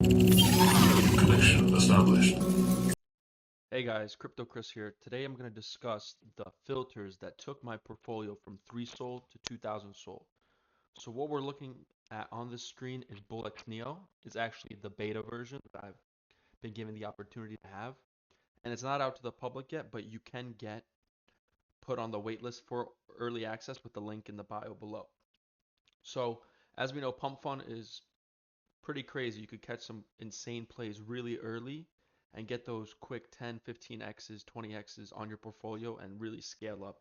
Connection established. Hey guys, Crypto Chris here. Today I'm going to discuss the filters that took my portfolio from 3 SOL to 2000 SOL. So what we're looking at on this screen is BULLX Neo. It's actually the beta version that I've been given the opportunity to have. And it's not out to the public yet, but you can get put on the waitlist for early access with the link in the bio below. So as we know, PUMPFUN is pretty crazy. You could catch some insane plays really early and get those quick 10, 15x's, 20x's on your portfolio and really scale up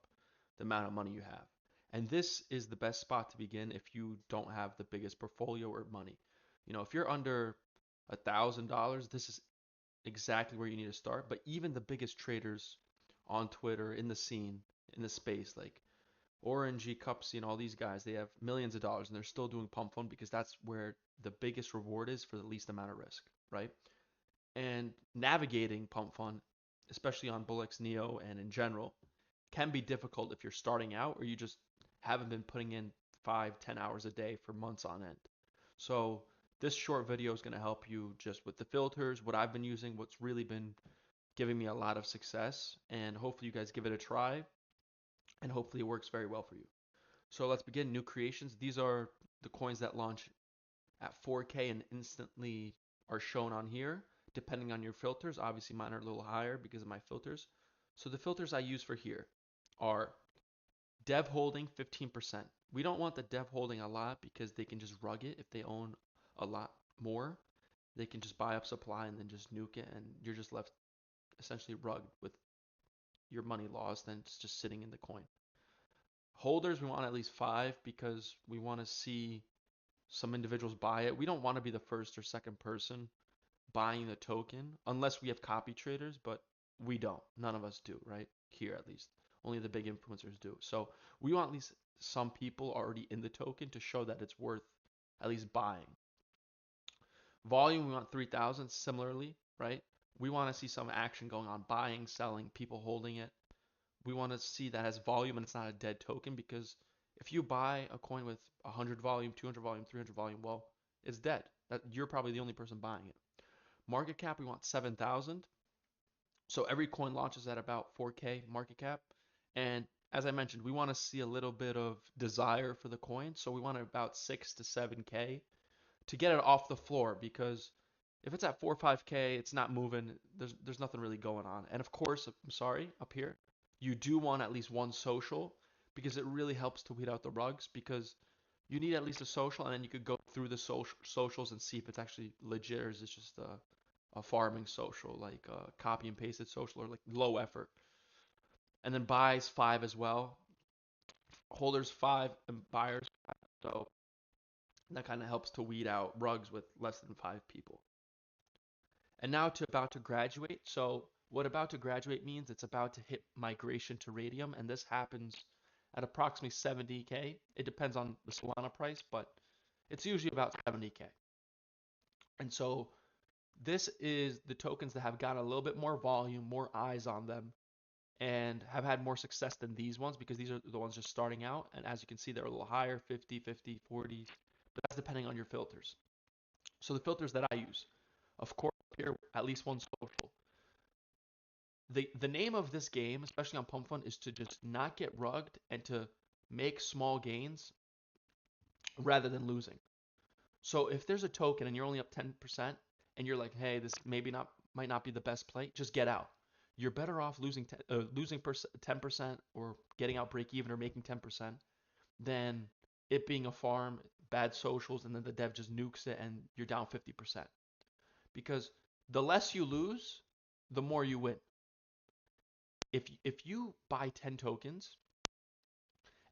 the amount of money you have. And this is the best spot to begin if you don't have the biggest portfolio or money. If you're under $1,000, this is exactly where you need to start. But even the biggest traders on Twitter, in the scene, in the space, like Orangey, Cupsy, and all these guys, they have millions of dollars and they're still doing pump fund because that's where the biggest reward is for the least amount of risk, right? And navigating pump fund, especially on BULLX Neo and in general, can be difficult if you're starting out or you just haven't been putting in 5, 10 hours a day for months on end. So this short video is going to help you just with the filters, what I've been using, what's really been giving me a lot of success, and hopefully you guys give it a try and hopefully it works very well for you. So let's begin. New creations. These are the coins that launch at 4K and instantly are shown on here, depending on your filters. Obviously, mine are a little higher because of my filters. So the filters I use for here are dev holding 15%. We don't want the dev holding a lot because they can just rug it if they own a lot more. They can just buy up supply and then just nuke it, and you're just left essentially rugged with your money lost and it's just sitting in the coin. Holders, we want at least 5 because we want to see some individuals buy it. We don't want to be the first or second person buying the token unless we have copy traders, but we don't. None of us do, right? Here at least. Only the big influencers do. So we want at least some people already in the token to show that it's worth at least buying. Volume, we want 3,000 similarly, right? We want to see some action going on, buying, selling, people holding it. We want to see that has volume and it's not a dead token because if you buy a coin with 100 volume, 200 volume, 300 volume, well, it's dead. You're probably the only person buying it. Market cap, we want 7,000. So every coin launches at about 4K market cap. And as I mentioned, we want to see a little bit of desire for the coin. So we want about 6 to 7K to get it off the floor because if it's at 4 or 5K, it's not moving. There's nothing really going on. And of course, I'm sorry, up here, you do want at least one social because it really helps to weed out the rugs because you need at least a social and then you could go through the socials and see if it's actually legit or is it just a farming social like a copy and pasted social or like low effort. And then buys 5 as well, holders 5 and buyers 5. So that kind of helps to weed out rugs with less than 5 people. And now to about to graduate. So what about to graduate means it's about to hit migration to Radium, and this happens at approximately 70K. It depends on the Solana price, but it's usually about 70K. And so this is the tokens that have got a little bit more volume, more eyes on them, and have had more success than these ones because these are the ones just starting out. And as you can see, they're a little higher, 50, 50, 40, but that's depending on your filters. So the filters that I use, of course, here at least one social. The name of this game, especially on Pump Fun, is to just not get rugged and to make small gains rather than losing. So if there's a token and you're only up 10% and you're like, hey, this maybe not might not be the best play, just get out. You're better off losing 10% or getting out break even or making 10% than it being a farm, bad socials, and then the dev just nukes it and you're down 50%. Because the less you lose, the more you win. If you buy 10 tokens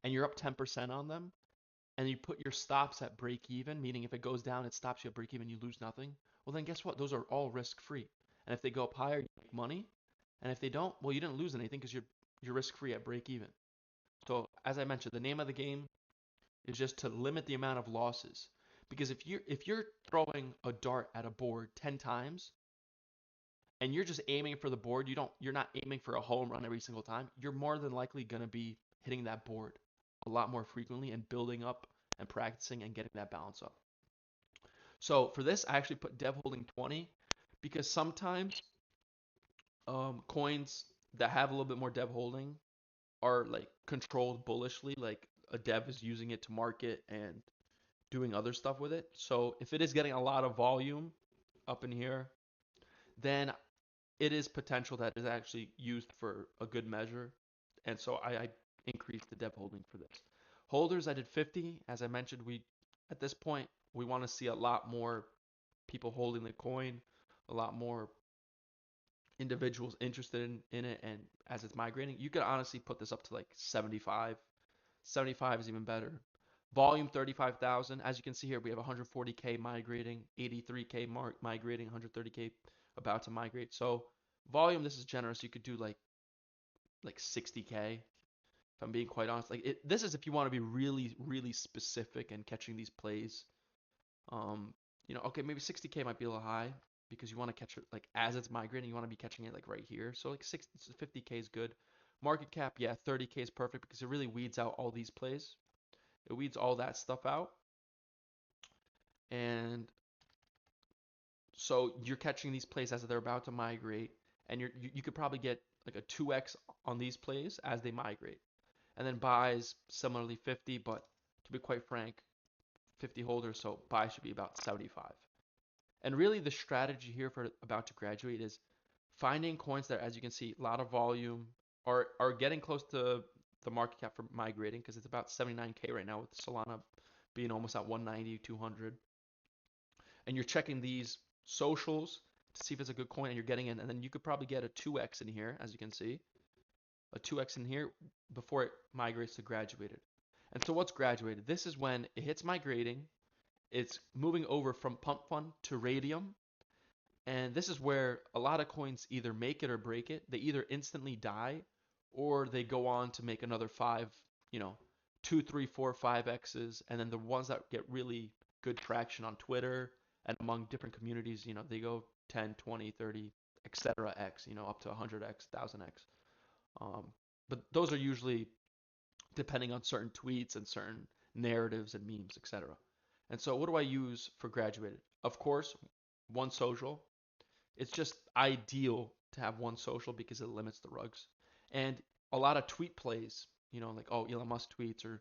and you're up 10% on them and you put your stops at break even, meaning if it goes down, it stops you at break even, you lose nothing. Well, then guess what? Those are all risk free. And if they go up higher, you make money. And if they don't, well, you didn't lose anything because you're risk free at break even. So as I mentioned, the name of the game is just to limit the amount of losses. Because if you're throwing a dart at a board 10 times and you're just aiming for the board, you're not aiming for a home run every single time. You're more than likely going to be hitting that board a lot more frequently and building up and practicing and getting that balance up. So for this, I actually put dev holding 20 because sometimes coins that have a little bit more dev holding are like controlled bullishly, like a dev is using it to market and doing other stuff with it. So if it is getting a lot of volume up in here, then it is potential that is actually used for a good measure. And so I increased the dev holding for this. Holders, I did 50. As I mentioned, we at this point we want to see a lot more people holding the coin, a lot more individuals interested in it, and as it's migrating, you could honestly put this up to like 75. 75 is even better. Volume 35,000. As you can see here, we have 140K migrating, 83K migrating, 130K about to migrate. So volume, this is generous. You could do like 60K. If I'm being quite honest, this is if you want to be really, really specific and catching these plays. Okay, maybe 60K might be a little high because you want to catch it like as it's migrating, you want to be catching it like right here. So like 50K is good. Market cap, yeah, 30K is perfect because it really weeds out all these plays. It weeds all that stuff out. And so you're catching these plays as they're about to migrate, and you could probably get like a 2x on these plays as they migrate. And then buys similarly 50, but to be quite frank, 50 holders, so buy should be about 75. And really the strategy here for about to graduate is finding coins that, as you can see, a lot of volume are getting close to the market cap for migrating because it's about 79K right now with Solana being almost at 190, 200. And you're checking these socials to see if it's a good coin and you're getting in, and then you could probably get a 2x in here, as you can see, a 2x in here before it migrates to graduated. And so what's graduated? This is when it hits migrating, it's moving over from PUMPFUN to Radium, and this is where a lot of coins either make it or break it. They either instantly die or they go on to make another five, 2, 3, 4, 5x's. And then the ones that get really good traction on Twitter and among different communities, they go 10, 20, 30, etc. X, up to 100x, 1000x. But those are usually depending on certain tweets and certain narratives and memes, etc. And so what do I use for graduated? Of course, one social. It's just ideal to have one social because it limits the rugs. And a lot of tweet plays, like, oh, Elon Musk tweets or,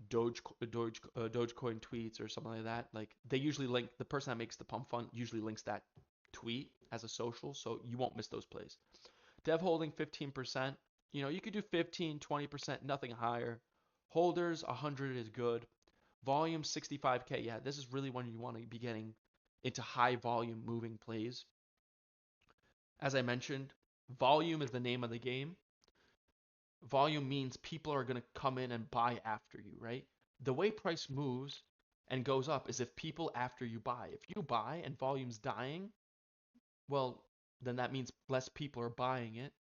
Dogecoin tweets or something like that. Like they usually link, the person that makes the pump fund usually links that tweet as a social. So you won't miss those plays. Dev holding 15%. You could do 15, 20%, nothing higher. Holders, 100 is good. Volume, 65K. Yeah, this is really when you want to be getting into high volume moving plays. As I mentioned, volume is the name of the game. Volume means people are going to come in and buy after you, right? The way price moves and goes up is if people after you buy. If you buy and volume's dying, well, then that means less people are buying it,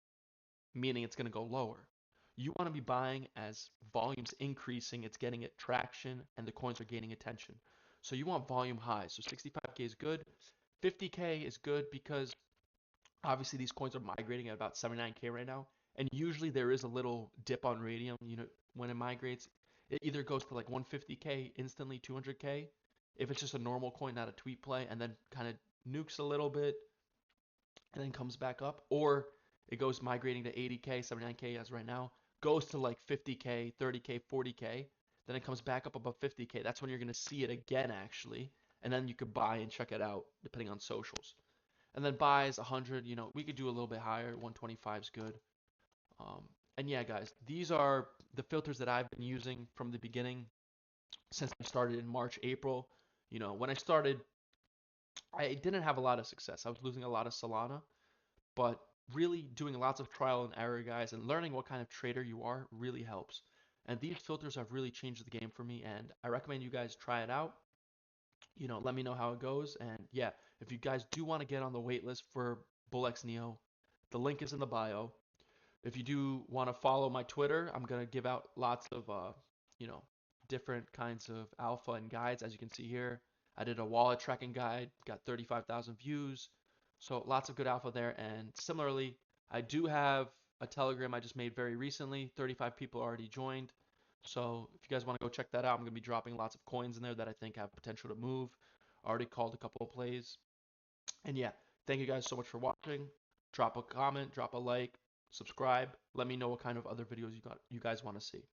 meaning it's going to go lower. You want to be buying as volume's increasing, it's getting it traction, and the coins are gaining attention. So you want volume high. So 65K is good. 50K is good because obviously these coins are migrating at about 79K right now. And usually there is a little dip on Radium, when it migrates. It either goes to like 150K instantly, 200K, if it's just a normal coin, not a tweet play, and then kind of nukes a little bit and then comes back up, or it goes migrating to 80K, 79K as right now, goes to like 50K, 30K, 40K, then it comes back up above 50K. That's when you're going to see it again, actually, and then you could buy and check it out depending on socials. And then buys 100, we could do a little bit higher. 125 is good. And yeah, guys, these are the filters that I've been using from the beginning since I started in March, April. When I started, I didn't have a lot of success. I was losing a lot of Solana, but really doing lots of trial and error, guys, and learning what kind of trader you are really helps. And these filters have really changed the game for me, and I recommend you guys try it out. Let me know how it goes. And yeah, if you guys do want to get on the wait list for BULLX Neo, the link is in the bio. If you do want to follow my Twitter, I'm going to give out lots of, different kinds of alpha and guides. As you can see here, I did a wallet tracking guide, got 35,000 views. So lots of good alpha there. And similarly, I do have a Telegram I just made very recently. 35 people already joined. So if you guys want to go check that out, I'm going to be dropping lots of coins in there that I think have potential to move. I already called a couple of plays. And yeah, thank you guys so much for watching. Drop a comment, drop a like, subscribe. Let me know what kind of other videos you guys want to see.